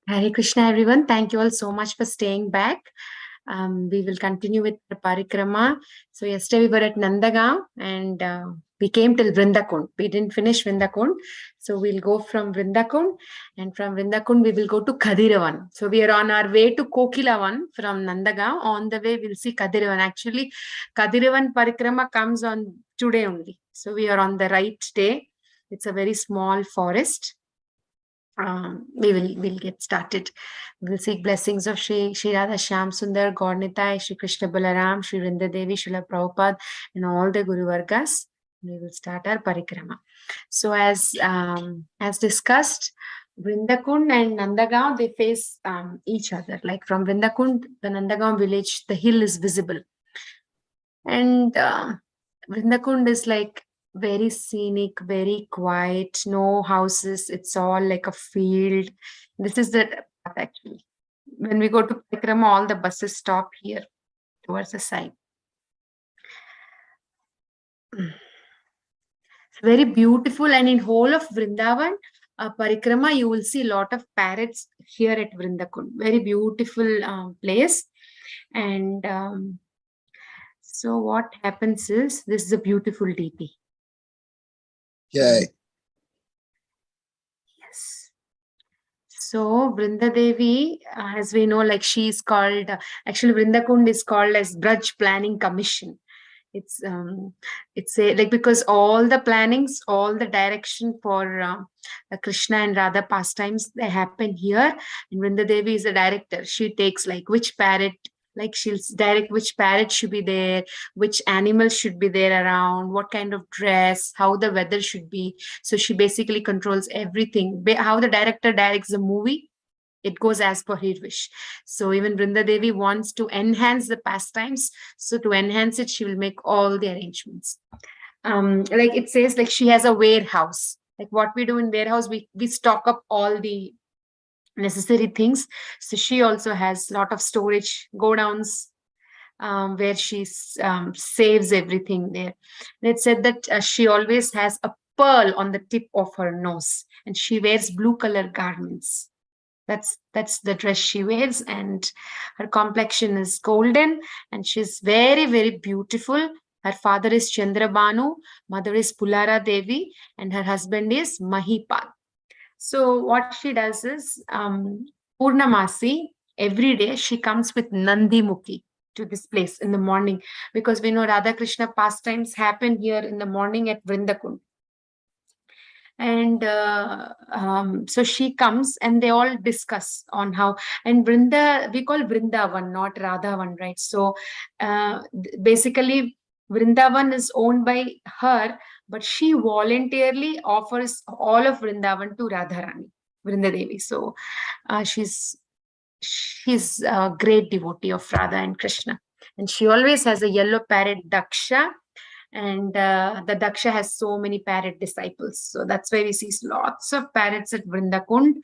Hare Krishna, everyone. Thank you all so much for staying back. We will continue with the parikrama. So yesterday we were at Nandagaon and we came till Vrindakund. We didn't finish Vrindakund. So we'll go from Vrindakund, and from Vrindakund we will go to Kadiravan. So we are on our way to Kokilavan from Nandagaon. On the way we'll see Kadiravan. Actually, Kadiravan parikrama comes on today only. So we are on the right day. It's a very small forest. We'll get started. We'll seek blessings of Shri Radha Shyam Sundar, Gaurnitai, Shri Krishna Balaram, Shri Vrinda Devi, Srila Prabhupada, and all the Guru Vargas. We will start our parikrama. So as discussed, Vrindakund and Nandagaon, they face each other. Like from Vrindakund, the Nandagaon village, the hill is visible. And Vrindakund is like very scenic, very quiet, no houses. It's all like a field. This is the path actually. When we go to Parikrama, all the buses stop here towards the side. It's very beautiful, and in whole of Vrindavan, Parikrama, you will see a lot of parrots here at Vrindakund. Very beautiful place. And so what happens is, this is a beautiful DP. Yay. Yes. So Vrinda Devi, as we know, like she is called, actually Vrindakund is called as Braj Planning Commission. It's like, because all the plannings, all the direction for Krishna and Radha pastimes, they happen here. And Vrinda Devi is a director. She takes like which parrot, like she'll direct which parrot should be there, which animals should be there around, what kind of dress, how the weather should be. So she basically controls everything. How the director directs the movie, it goes as per her wish. So even Vrinda Devi wants to enhance the pastimes. So to enhance it, she will make all the arrangements. Like it says, like she has a warehouse. Like what we do in warehouse, we stock up all the necessary things. So she also has a lot of storage godowns where she saves everything there. And it said that she always has a pearl on the tip of her nose, and she wears blue color garments. That's the dress she wears, and her complexion is golden, and she's very, very beautiful. Her father is Chandrabanu, mother is Pulara Devi, and her husband is Mahipal. So what she does is, Purnamasi, every day she comes with Nandi Mukhi to this place in the morning, because we know Radha Krishna pastimes happen here in the morning at Vrindakund. And so she comes and they all discuss on how, and we call Vrindavan, not Radhavan, right? So basically Vrindavan is owned by her, but she voluntarily offers all of Vrindavan to Radharani, Vrinda Devi. So she's a great devotee of Radha and Krishna. And she always has a yellow parrot, Daksha. And the Daksha has so many parrot disciples. So that's why we see lots of parrots at Vrindakund.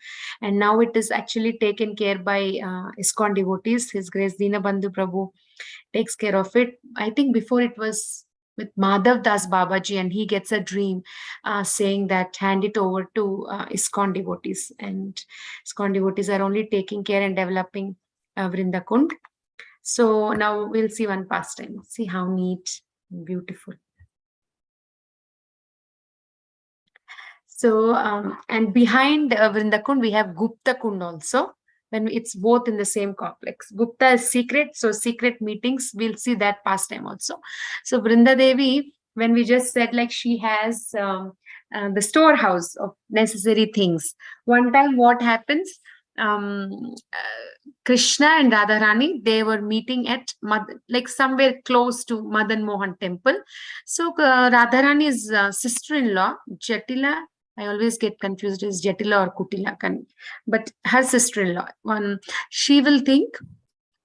And now it is actually taken care by ISKCON devotees. His Grace Dinabandhu Prabhu takes care of it. I think before it was with Madhav Das Babaji, and he gets a dream saying that hand it over to ISKCON devotees. And ISKCON devotees are only taking care and developing Vrindakund. So now we'll see one pastime. See how neat and beautiful. So, and behind Vrindakund, we have Gupta Kund also. When it's both in the same complex. Gupta is secret, so secret meetings, we'll see that pastime also. So Vrinda Devi, when we just said like she has the storehouse of necessary things. One time what happens, Krishna and Radharani, they were meeting at like somewhere close to Madan Mohan temple. So Radharani's sister-in-law, Jatila, I always get confused, is Jatila or Kutila, but her sister-in-law, she will think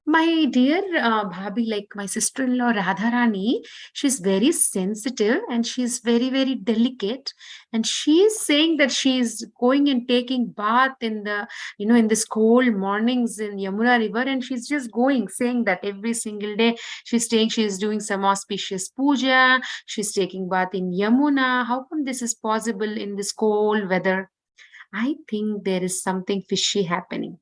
My dear Bhabi, like my sister-in-law Radharani, she's very sensitive and she's very, very delicate. And she's saying that she's going and taking bath in the, in this cold mornings in Yamuna River. And she's just going, saying that every single day she's doing some auspicious puja. She's taking bath in Yamuna. How come this is possible in this cold weather? I think there is something fishy happening.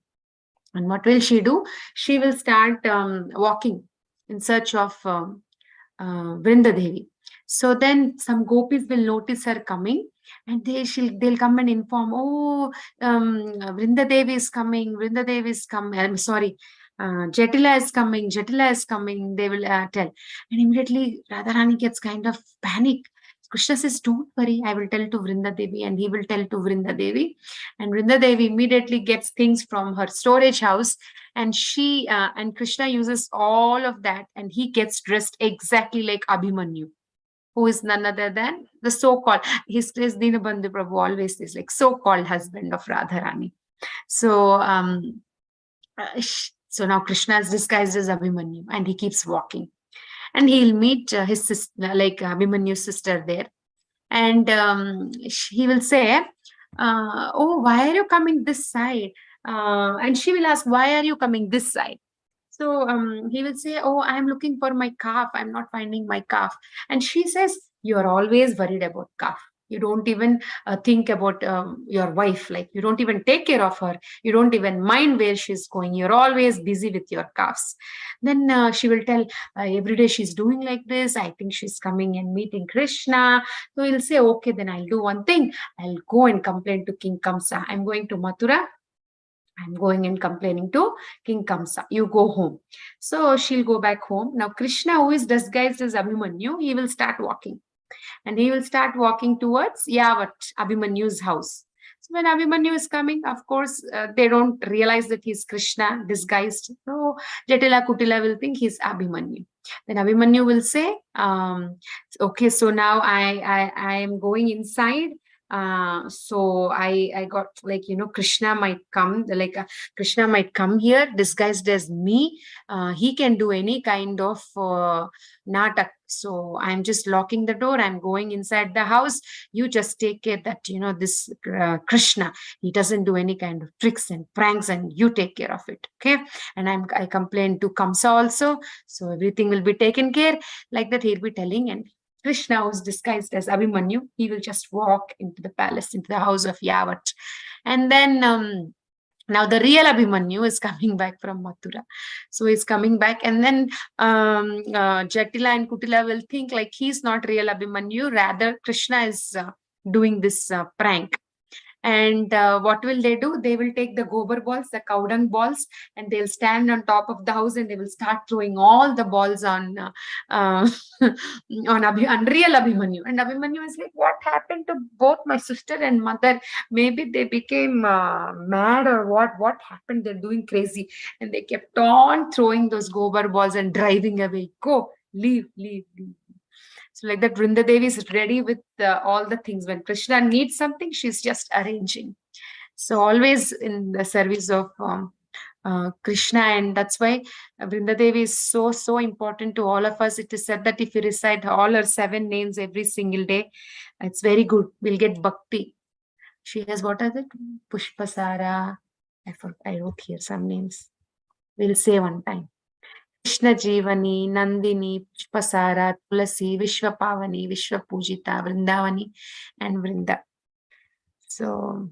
And what will she do? She will start walking in search of Vrinda Devi. So then some gopis will notice her coming, and they'll come and inform, oh, Vrinda Devi is coming, Vrinda Devi is coming. I'm sorry, Jatila is coming, Jatila is coming. They will tell, and immediately Radharani gets kind of panic. Krishna says, "Don't worry, I will tell to Vrinda Devi," and he will tell to Vrinda Devi, and Vrinda Devi immediately gets things from her storage house, and she and Krishna uses all of that, and he gets dressed exactly like Abhimanyu, who is none other than the so-called, his Dinabandhu Prabhu always says, like, so-called husband of Radharani. So so now Krishna is disguised as Abhimanyu, and he keeps walking, and he'll meet his sister, like Abhimanyu's sister there, and he will say, oh, why are you coming this side? And she will ask, why are you coming this side? So he will say, oh, I'm looking for my calf, I'm not finding my calf. And she says, you're always worried about calf. You don't even think about your wife, like you don't even take care of her, you don't even mind where she's going, you're always busy with your calves. Then she will tell, every day she's doing like this, I think she's coming and meeting Krishna. So he'll say, okay, then I'll do one thing, I'll go and complain to King Kamsa. I'm going to Mathura, I'm going and complaining to King Kamsa. You go home. So she'll go back home. Now Krishna, who is disguised as Abhimanyu, he will start walking. And he will start walking towards Yavat, Abhimanyu's house. So when Abhimanyu is coming, of course, they don't realize that he's Krishna disguised. So Jatila Kutila will think he's Abhimanyu. Then Abhimanyu will say, okay, so now I am going inside. So I got, like, Krishna might come, like Krishna might come here disguised as me. He can do any kind of natak. So I'm just locking the door, I'm going inside the house. You just take care that this Krishna, he doesn't do any kind of tricks and pranks, and you take care of it, okay? And I complain to Kamsa also, so everything will be taken care. Like that he'll be telling, and Krishna, who's disguised as Abhimanyu, he will just walk into the palace, into the house of Yavat. And then now the real Abhimanyu is coming back from Mathura. So he's coming back, and then Jatila and Kutila will think like he's not real Abhimanyu, rather Krishna is doing this prank. And what will they do? They will take the gobar balls, the cow dung balls, and they'll stand on top of the house, and they will start throwing all the balls on on unreal Abhimanyu. And Abhimanyu is like, what happened to both my sister and mother? Maybe they became mad, or what happened? They're doing crazy. And they kept on throwing those gobar balls and driving away. Go, leave, leave, leave. So like that, Vrinda Devi is ready with all the things. When Krishna needs something, she's just arranging. So always in the service of Krishna, and that's why Vrinda Devi is so important to all of us. It is said that if you recite all her 7 names every single day, it's very good. We'll get bhakti. She has, what are the Pushpasara? I wrote here some names. We'll say one time. Krishna Jivani, Nandini, Pushpasara, Tulasi, Vishwapavani, Vishwapujita, Vrindavani, and Vrinda. So,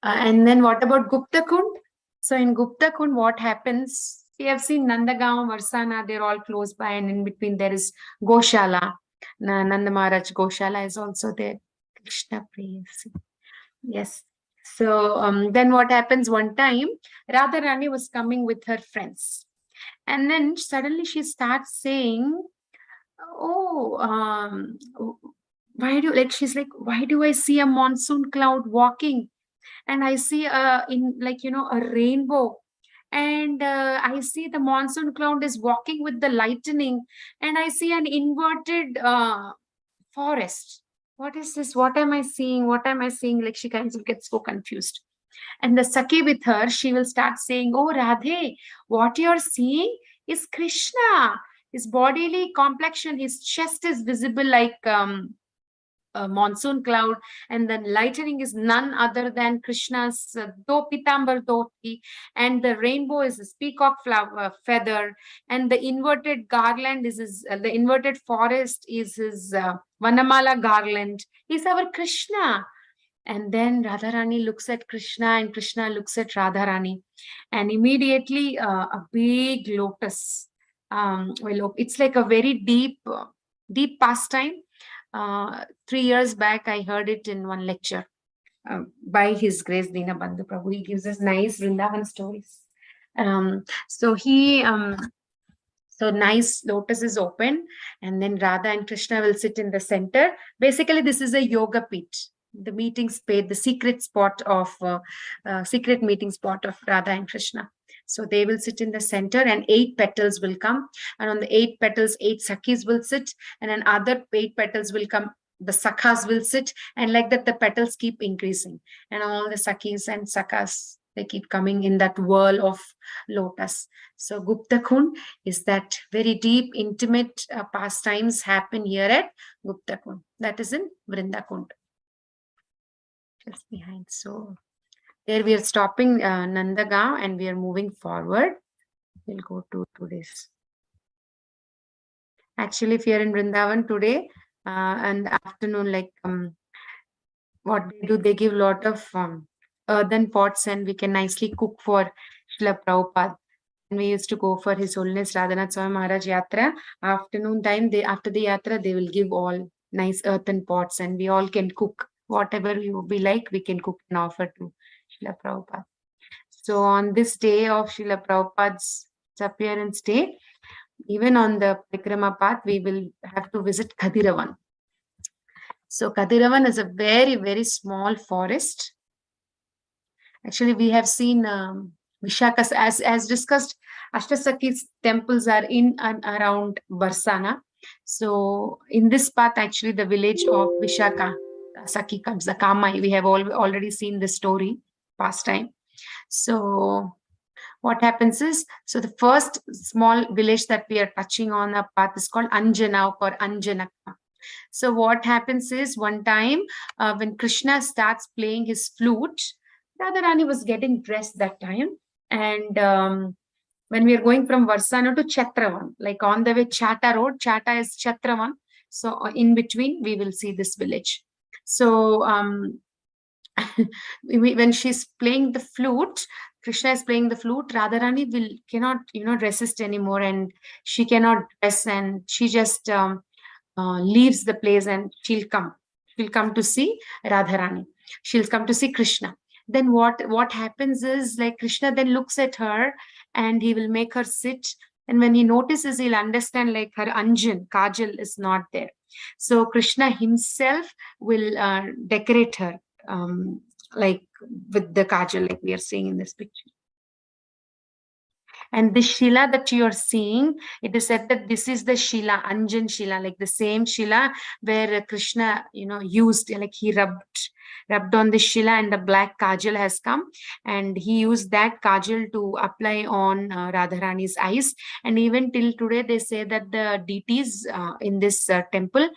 and then what about Gupta Kund? So in Gupta Kund, what happens? We have seen Nandagaon, Varsana, they're all close by, and in between there is Goshala. Nanda Maharaj Goshala is also there. Krishna Priyasi. Yes. So then what happens? One time, Radharani was coming with her friends. And then suddenly she starts saying, oh, she's like, why do I see a monsoon cloud walking? And I see a rainbow. And I see the monsoon cloud is walking with the lightning. And I see an inverted forest. What is this? What am I seeing? What am I seeing? Like she kind of gets so confused. And the Sakhi with her, she will start saying, "Oh, Radhe, what you're seeing is Krishna. His bodily complexion, his chest is visible like a monsoon cloud, and the lightning is none other than Krishna's do pitambar dhoti, and the rainbow is his peacock flower feather, and the inverted garland is his the inverted forest is his vanamala garland. He's our Krishna." And then Radharani looks at Krishna and Krishna looks at Radharani, and immediately a big lotus. Well, it's like a very deep pastime. 3 years back, I heard it in one lecture by His Grace Dinabandhu Prabhu. He gives us nice Vrindavan stories. So so nice lotus is open, and then Radha and Krishna will sit in the center. Basically, this is a yoga pit, the meeting space, the secret meeting spot of Radha and Krishna. So they will sit in the center, and 8 petals will come, and on the 8 petals, 8 sakhis will sit, and another 8 petals will come. The sakhas will sit, and like that, the petals keep increasing, and all the sakhis and sakhas, they keep coming in that whirl of lotus. So Gupta Kund is that very deep, intimate pastimes happen here at Gupta Kund. That is in Vrindakund. Just behind. So there we are stopping Nandagaon and we are moving forward. We'll go to today's. Actually, if you're in Vrindavan today and afternoon, like what they do, they give a lot of earthen pots and we can nicely cook for Srila Prabhupada. And we used to go for His Holiness Radhanath Swami Maharaj Yatra. Afternoon time, after the Yatra, they will give all nice earthen pots and we all can cook. Whatever we like, we can cook and offer to Srila Prabhupada. So on this day of Srila Prabhupada's appearance day, even on the Parikrama path, we will have to visit Kadiravan. So Kadiravan is a very, very small forest. Actually, we have seen Vishakhas, as discussed, Ashtasakhi's temples are in and around Barsana. So in this path, actually, the village of Vishaka Sakhi comes, the Kamai. We have already seen the story past time. So what happens is, so the first small village that we are touching on a path is called Anjana or Anjanaka. So what happens is, one time when Krishna starts playing his flute, Radharani was getting dressed that time. And when we are going from Varsana to Chatravan, like on the way Chatta road, Chatta is Chatravan. So in between, we will see this village. So when she's playing the flute, Krishna is playing the flute, Radharani cannot resist anymore, and she cannot dress, and she just leaves the place, and she'll come to see Radharani. She'll come to see Krishna. Then what happens is, like, Krishna then looks at her and he will make her sit, and when he notices, he'll understand like her Anjan, Kajal is not there. So Krishna himself will decorate her like with the Kajal, like we are seeing in this picture. And this Shila that you are seeing, it is said that this is the Shila, Anjan Shila, like the same Shila where Krishna, used, like he rubbed on the Shila and the black Kajal has come. And he used that Kajal to apply on Radharani's eyes. And even till today, they say that the deities in this temple,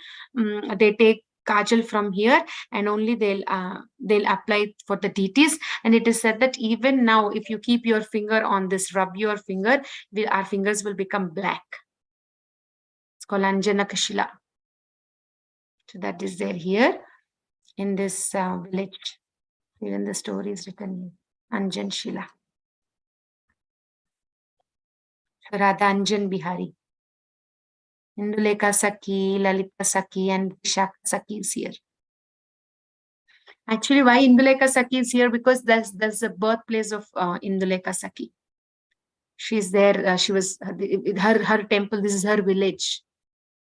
they take Kajal from here, and only they'll apply it for the deities. And it is said that even now, if you keep your finger on this, rub your finger, our fingers will become black. It's called Anjana Kashila. So that is there here in this village. Even the story is written here, Anjan Shila. Radha Anjan Bihari. Indulekha Sakhi, Lalita Sakhi, and Vishakha Sakhi is here. Actually, why Indulekha Sakhi is here? Because that's the birthplace of Indulekha Sakhi. She's there. She was her temple. This is her village.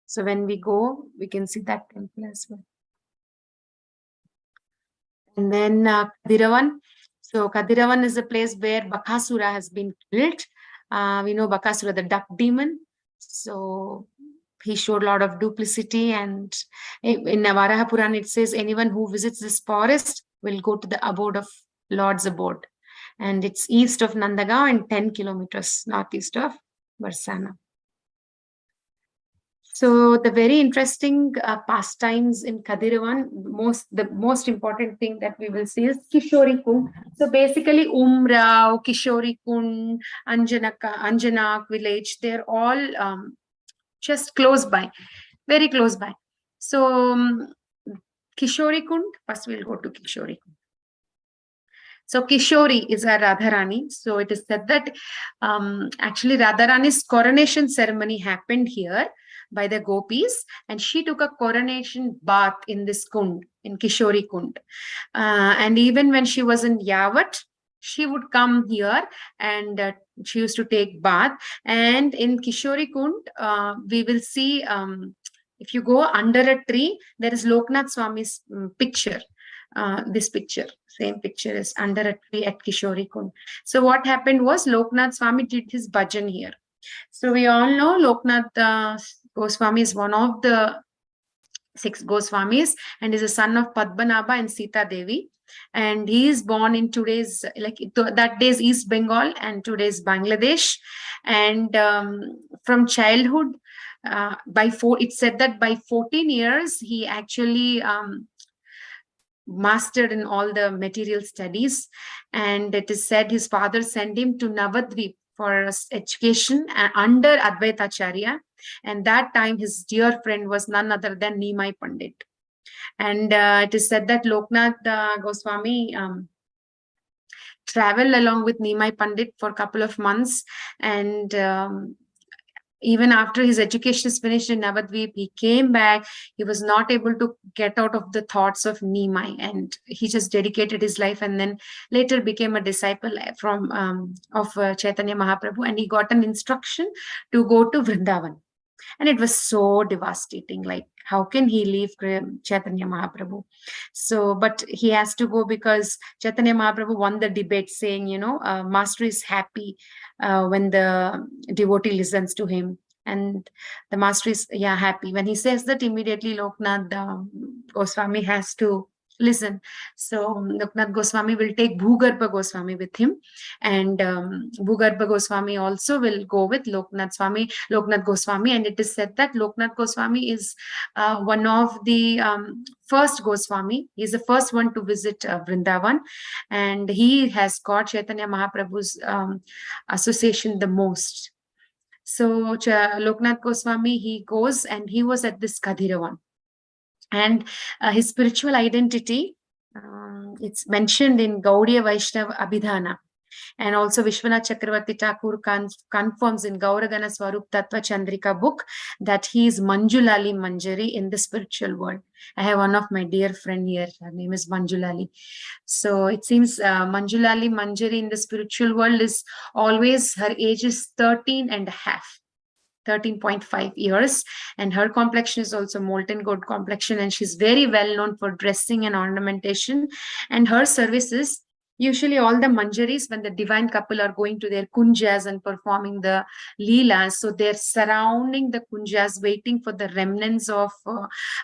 So when we go, we can see that temple as well. And then Kadiravan. So Kadiravan is a place where Bakasura has been killed. We know Bakasura, the duck demon. So he showed a lot of duplicity, and in Varaha Purana it says anyone who visits this forest will go to the abode of Lord's abode. And it's east of Nandagaon and 10 kilometers northeast of Barsana. So the very interesting pastimes in Kadiravan, the most important thing that we will see is Kishori Kund. So basically Umrao, Kishori Kund, Anjana village, they're all just close by, very close by. So Kishori Kund, first we'll go to Kishori Kund. So Kishori is a Radharani. So it is said that actually Radharani's coronation ceremony happened here by the gopis, and she took a coronation bath in this kund, in Kishori Kund. And even when she was in Yavat, she would come here and she used to take bath. And in Kishori Kund, we will see, if you go under a tree, there is Loknath Swami's picture. This picture, same picture is under a tree at Kishori Kund. So what happened was Loknath Swami did his bhajan here. So we all know Loknath Goswami is one of the 6 Goswamis and is a son of Padmanabha and Sita Devi. And he is born in today's, that day's East Bengal and today's Bangladesh. And from childhood, it's said that by 14 years, he actually mastered in all the material studies. And it is said his father sent him to Navadvip for education under Advaitacharya. And that time his dear friend was none other than Nimai Pandit. And it is said that Loknath Goswami traveled along with Nimai Pandit for a couple of months. And even after his education is finished in Navadvip, he came back. He was not able to get out of the thoughts of Nimai, and he just dedicated his life, and then later became a disciple of Chaitanya Mahaprabhu, and he got an instruction to go to Vrindavan. And it was so devastating. Like, how can he leave Chaitanya Mahaprabhu? So, but he has to go because Chaitanya Mahaprabhu won the debate saying, master is happy when the devotee listens to him. And the master is happy. When he says that, immediately Loknath Goswami has to listen. So Loknath Goswami will take Bhugarbha Goswami with him, and Bhugarbha Goswami also will go with Loknath Goswami. And it is said that Loknath Goswami is one of the first Goswami. He's the first one to visit Vrindavan, and he has got Chaitanya Mahaprabhu's association the most. So Loknath Goswami, he goes and he was at this Kadiravan. And his spiritual identity, it's mentioned in Gaudiya Vaishnava Abhidhana. And also Vishwanath Chakravarti Thakur confirms in Gauragana Swarup Tattva Chandrika book that he is Manjulali Manjari in the spiritual world. I have one of my dear friend here. Her name is Manjulali. So it seems Manjulali Manjari in the spiritual world is always, her age is 13 and a half. 13.5 years, and her complexion is also molten gold complexion, and she's very well known for dressing and ornamentation. And her services, usually all the manjaris, when the divine couple are going to their kunjas and performing the leelas, so they're surrounding the kunjas waiting for the remnants of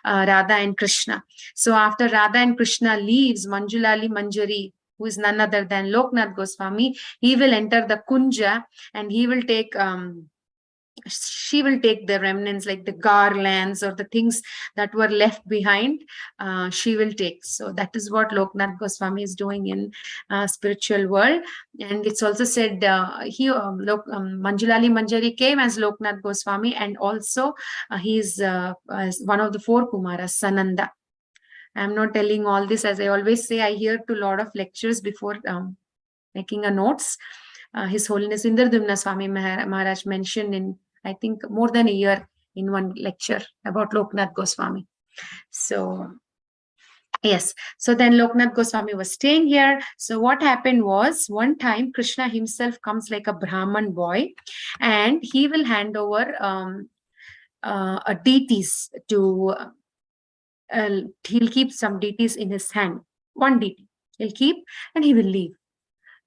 Radha and Krishna. So after Radha and Krishna leaves, Manjulali Manjari, who is none other than Loknath Goswami, he will enter the kunja, and he will take she will take the remnants, like the garlands or the things that were left behind, she will take. So that is what Loknath Goswami is doing in spiritual world. And it's also said Manjulali Manjari came as Loknath Goswami, and also he's one of the 4 Kumaras, Sananda. I'm not telling all this, as I always say, I hear to a lot of lectures before making a notes. His Holiness Indradumna Swami Maharaj mentioned in, I think, more than a year in one lecture about Loknath Goswami. So, yes. So then Loknath Goswami was staying here. So what happened was, one time Krishna himself comes like a Brahman boy, and he will hand over a deities to, he'll keep some deities in his hand. One deity he'll keep, and he will leave.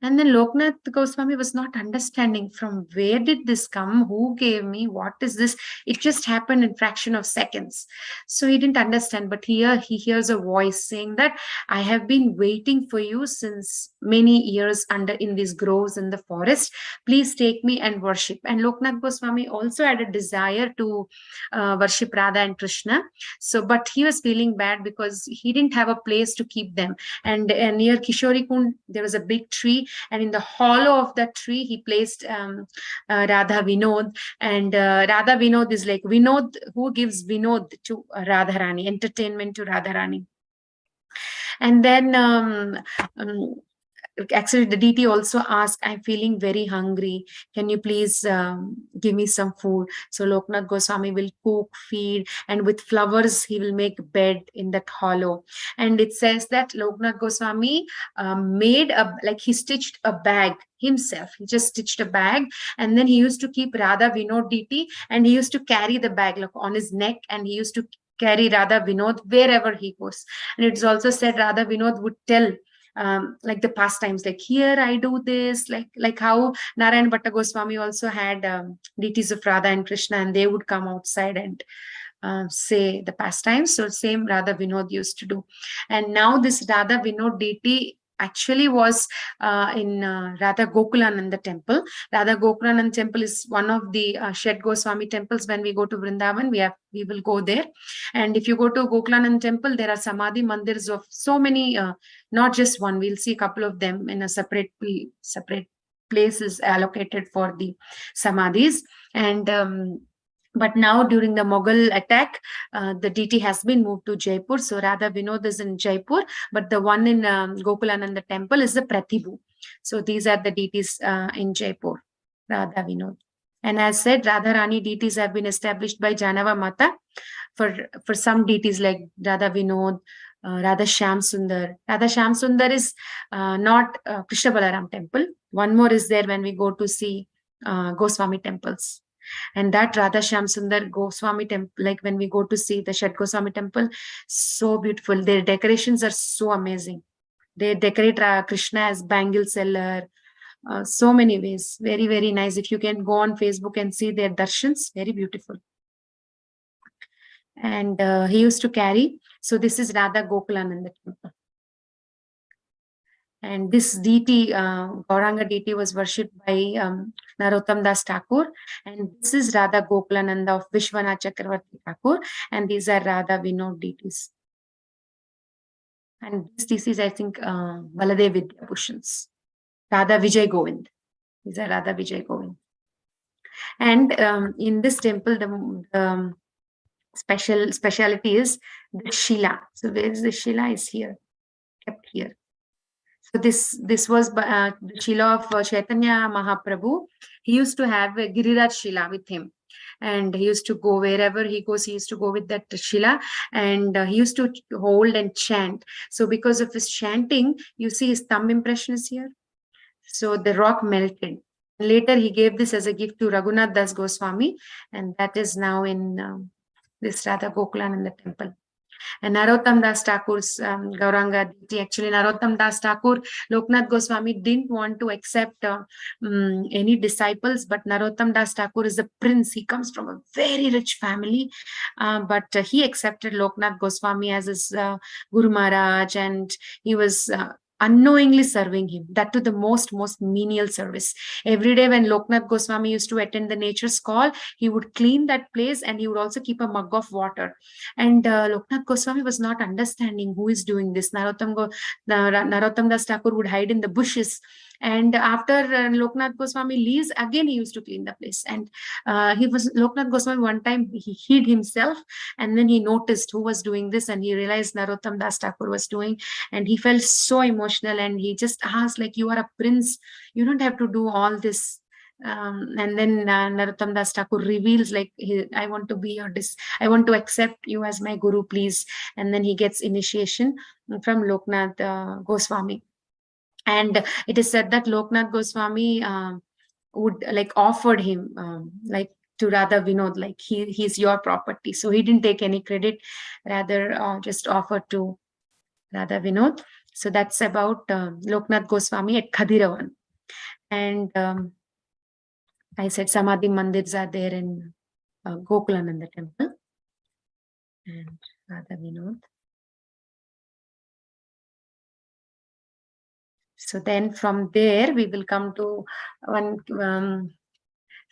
And then Loknath Goswami was not understanding from where did this come, who gave me, what is this? It just happened in fraction of seconds. So he didn't understand. But here he hears a voice saying that I have been waiting for you since many years under in these groves in the forest. Please take me and worship. And Loknath Goswami also had a desire to worship Radha and Krishna. So, but he was feeling bad because he didn't have a place to keep them. And near Kishori Kund, there was a big tree, and in the hollow of that tree, he placed Radha Vinod. And Radha Vinod is like Vinod, who gives Vinod to Radharani, entertainment to Radharani. And then actually the deity also asked, I'm feeling very hungry, can you please give me some food? So Loknath Goswami will cook, feed, and with flowers he will make bed in that hollow. And it says that Loknath Goswami made a, like he stitched a bag himself. He just stitched a bag, and then he used to keep Radha Vinod deity, and he used to carry the bag like on his neck, and he used to carry Radha Vinod wherever he goes. And it's also said Radha Vinod would tell like the pastimes, like here I do this, like how Narayan Bhatta Goswami also had deities of Radha and Krishna, and they would come outside and say the pastimes. So same Radha Vinod used to do. And now this Radha Vinod deity actually was in Radha Gokulananda temple. Radha Gokulananda temple is one of the Shed Goswami temples. When we go to Vrindavan, we will go there. And if you go to Gokulananda temple, there are Samadhi mandirs of so many, not just one. We'll see a couple of them in a separate places allocated for the Samadhis. And but now during the Mughal attack, the deity has been moved to Jaipur. So Radha Vinod is in Jaipur, but the one in Gokulananda temple is the Pratibhu. So these are the deities in Jaipur, Radha Vinod. And as said, Radha Rani deities have been established by Janava Mata for some deities like Radha Vinod, Radha Shyam Sundar. Radha Shyam Sundar is not Krishna Balaram temple. One more is there when we go to see Goswami temples. And that Radha Shyam Sundar Goswami temple, like when we go to see the Shat Goswami temple, so beautiful. Their decorations are so amazing. They decorate Krishna as bangle seller, so many ways. Very, very nice. If you can go on Facebook and see their darshans, very beautiful. And he used to carry. So this is Radha Gokulananda temple. And this deity, Gauranga deity, was worshipped by Narottam Das Thakur. And this is Radha Gokulananda of Vishwanath Chakravarti Thakur. And these are Radha Vinod deities. And this is, I think, Baladev Vidya Bhushans. Radha Vijay Govind. These are Radha Vijay Govind. And in this temple, the speciality is the Shila. So where is the Shila? Is here, kept here. So this was the Shila of Chaitanya Mahaprabhu. He used to have a Giriraj Shila with him. And he used to go wherever he goes, he used to go with that Shila, and he used to hold and chant. So because of his chanting, you see his thumb impression is here. So the rock melted. Later, he gave this as a gift to Raghunath Das Goswami, and that is now in this Radha Gokulananda temple. And Narottam Das Thakur's Gauranga deity. Actually, Narottam Das Thakur, Loknath Goswami didn't want to accept any disciples, but Narottam Das Thakur is a prince. He comes from a very rich family, but he accepted Loknath Goswami as his Guru Maharaj, and he was unknowingly serving him, that to the most menial service. Every day when Loknath Goswami used to attend the nature's call, he would clean that place, and he would also keep a mug of water. And Loknath Goswami was not understanding who is doing this. Narottam Das Thakur would hide in the bushes, and after Loknath Goswami leaves, again he used to clean the place. And Loknath Goswami one time he hid himself, and then he noticed who was doing this, and he realized Narottam Das Thakur was doing, and he felt so emotional, and he just asked, like, you are a prince, you don't have to do all this. And then Narottam Das Thakur reveals, like, I want to be your I want to accept you as my guru, please. And then he gets initiation from Loknath Goswami. And it is said that Loknath Goswami would like offered him like to Radha Vinod, like he's your property. So he didn't take any credit, rather just offered to Radha Vinod. So that's about Loknath Goswami at Khadiravan. And I said Samadhi Mandirs are there in Gokulananda temple. And Radha Vinod. So then from there, we will come to one.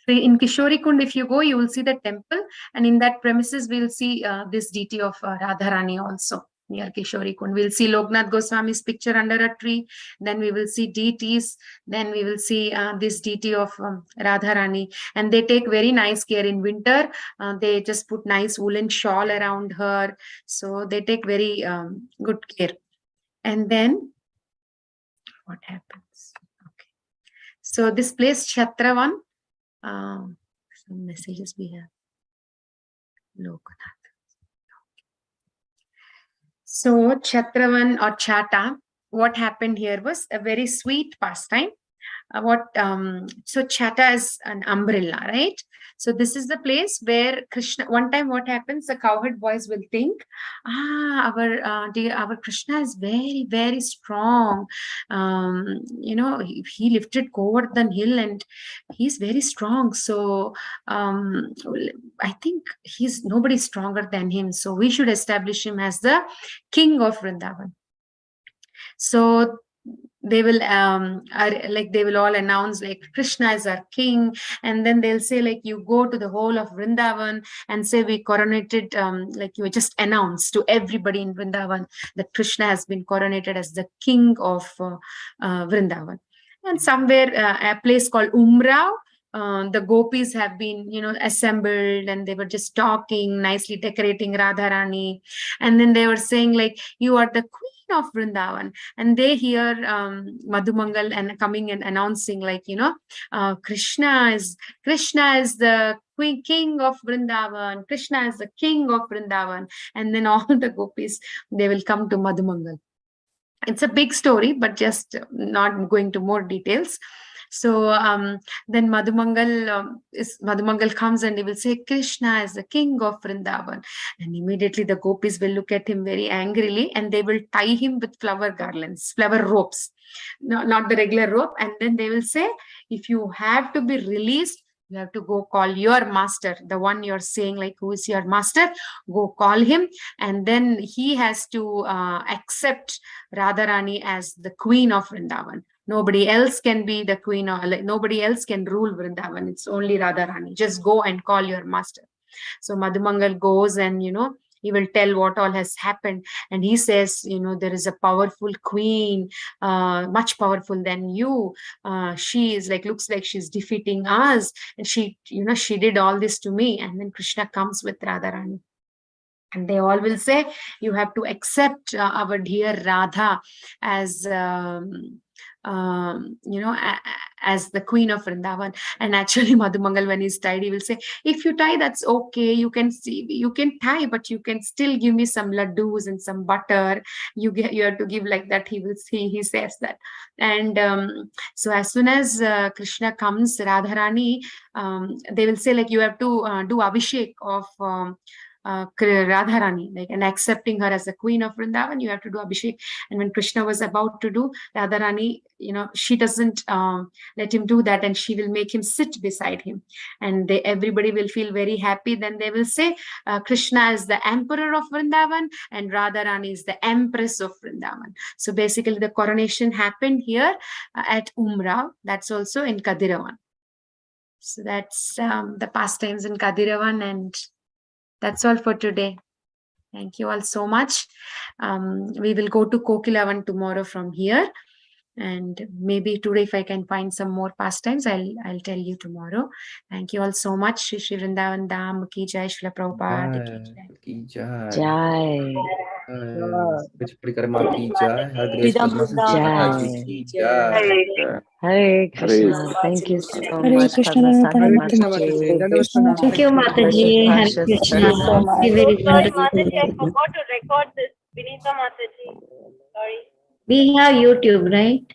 In Kishori Kund, if you go, you will see the temple. And in that premises, we will see this deity of Radharani also near Kishori Kund. We'll see Loknath Goswami's picture under a tree. Then we will see deities. Then we will see this deity of Radharani. And they take very nice care in winter. They just put nice woolen shawl around her. So they take very good care. And then what happens? Okay. So this place, Chatravan, some messages we have. Loknath. So Chatravan or Chatta, what happened here was a very sweet pastime. So Chatta is an umbrella, right? So this is the place where Krishna, one time what happens, the cowherd boys will think, our Krishna is very, very strong. He lifted Govardhan hill and he's very strong. So I think nobody's stronger than him. So we should establish him as the king of Vrindavan. So they will they will all announce like Krishna is our king, and then they'll say like you go to the whole of Vrindavan and say we coronated, like you just announced to everybody in Vrindavan that Krishna has been coronated as the king of Vrindavan. And somewhere a place called Umrao, the gopis have been assembled, and they were just talking nicely, decorating Radharani, and then they were saying like you are the queen of Vrindavan, and they hear Madhumangal and coming and announcing like Krishna is the king of Vrindavan, Krishna is the king of Vrindavan, and then all the gopis, they will come to Madhumangal. It's a big story, but just not going to more details. So then Madhumangal comes and he will say, Krishna is the king of Vrindavan. And immediately the gopis will look at him very angrily, and they will tie him with flower garlands, flower ropes, no, not the regular rope. And then they will say, if you have to be released, you have to go call your master, the one you're saying like who is your master, go call him, and then he has to accept Radharani as the queen of Vrindavan. Nobody else can be the queen, or like nobody else can rule Vrindavan. It's only Radharani. Just go and call your master. So Madhumangal goes and he will tell what all has happened, and he says, there is a powerful queen, much powerful than you. She is like, looks like she's defeating us, and she did all this to me. And then Krishna comes with Radharani, and they all will say, you have to accept our dear Radha as as the queen of Vrindavan. And actually Madhumangal, when he's tied, he will say, if you tie, that's okay, you can tie, but you can still give me some laddus and some butter. You have to give like that. He says that. And so as soon as Krishna comes, Radharani, they will say like you have to do abhishek of Radharani, like, and accepting her as the queen of Vrindavan, you have to do abhishek. And when Krishna was about to do, Radharani, she doesn't let him do that, and she will make him sit beside him, and everybody will feel very happy. Then they will say Krishna is the emperor of Vrindavan and Radharani is the empress of Vrindavan. So basically the coronation happened here at Umrao. That's also in Khadiravan. So that's the pastimes in Khadiravan, and that's all for today. Thank you all so much. We will go to Kokilavan tomorrow from here. And maybe today, if I can find some more pastimes, I'll tell you tomorrow. Thank you all so much. Shri Shri Vrindavan Dham ki jai, Srila Prabhupada ki jai. Jai. Kuch Parikrama ki jai. Har Grace Padma Sakhi Mataji ki jai. Hare Krishna. Thank you so much, Krishna, Padma Sakhi Mataji. Thank you, Mataji. Hare Krishna. Thank you, very Sorry, wonderful. Mataji, I forgot to record this. Vinita Mataji. Sorry. We have YouTube, right?